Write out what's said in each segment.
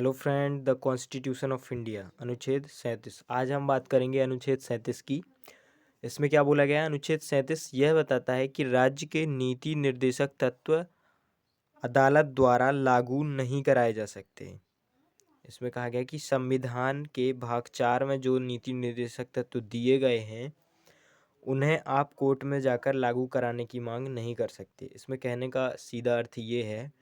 Hello friend, the constitution of India अनुच्छेद 37। आज हम बात करेंगे अनुच्छेद 37 की। इसमें क्या बोला गया है? अनुच्छेद 37 यह बताता है कि राज्य के नीति निर्देशक तत्व अदालत द्वारा लागू नहीं कराए जा सकते। इसमें कहा गया कि संविधान के भाग 4 में जो नीति निर्देशक तत्व दिए गए हैं उन्हें आप कोर्ट में जाकर लागू कराने की मांग नहीं कर सकते। इसमें कहने का सीधा अर्थ ये है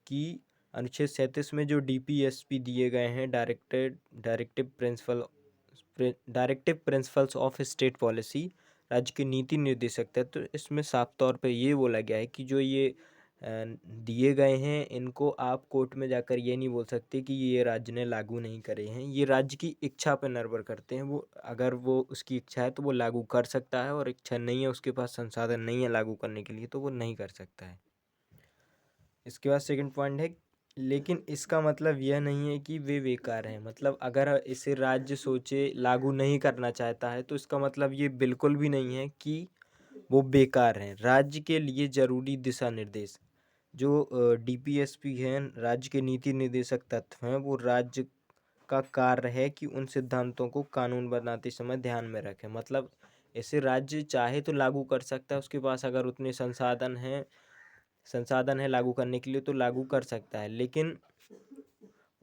कि अनुच्छेद 37 में जो डीपीएसपी दिए गए हैं, directive principles of state policy, राज्य के नीति निर्देशक तत्व, इसमें साफ तौर पे ये बोला गया है कि जो ये दिए गए हैं इनको आप कोर्ट में जाकर ये नहीं बोल सकते कि ये राज्य ने लागू नहीं करे हैं। ये राज्य की इच्छा पर निर्भर करते हैं। वो अगर वो उसकी इच्छा है तो वो लागू कर सकता है, और इच्छा नहीं है, उसके पास संसाधन नहीं है लागू करने के लिए, तो वो नहीं कर सकता है। इसके बाद सेकंड पॉइंट है, लेकिन इसका मतलब यह नहीं है कि वे बेकार हैं। मतलब अगर इसे राज्य सोचे लागू नहीं करना चाहता है तो इसका मतलब ये बिल्कुल भी नहीं है कि वो बेकार हैं। राज्य के लिए ज़रूरी दिशा निर्देश जो डीपीएसपी हैं, राज्य के नीति निर्देशक तत्व हैं, वो राज्य का कार्य है कि उन सिद्धांतों को कानून बनाते समय ध्यान में रखें। मतलब इसे राज्य चाहे तो लागू कर सकता है, उसके पास अगर उतने संसाधन है लागू करने के लिए तो लागू कर सकता है, लेकिन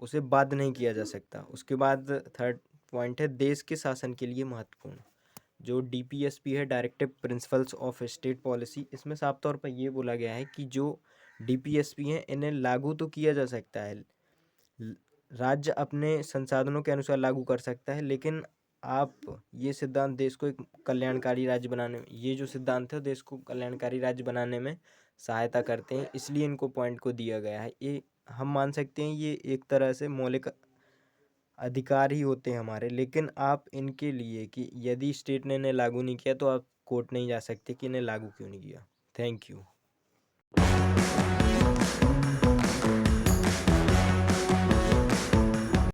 उसे बाध्य नहीं किया जा सकता। उसके बाद थर्ड पॉइंट है देश के शासन के लिए महत्वपूर्ण। जो डीपीएसपी है, directive principles of state policy, इसमें साफ तौर पर यह बोला गया है कि जो डीपीएसपी हैं इन्हें लागू तो किया जा सकता है, राज्य अपने संसाधनों के अनुसार लागू कर सकता है, लेकिन आप ये सिद्धांत देश को एक कल्याणकारी राज्य बनाने में, ये जो सिद्धांत है देश को कल्याणकारी राज्य बनाने में सहायता करते हैं, इसलिए इनको पॉइंट को दिया गया है। ये हम मान सकते हैं ये एक तरह से मौलिक अधिकार ही होते हैं हमारे, लेकिन आप इनके लिए कि यदि स्टेट ने इन्हें लागू नहीं किया तो आप कोर्ट नहीं जा सकते कि इन्हें लागू क्यों नहीं किया। Thank you.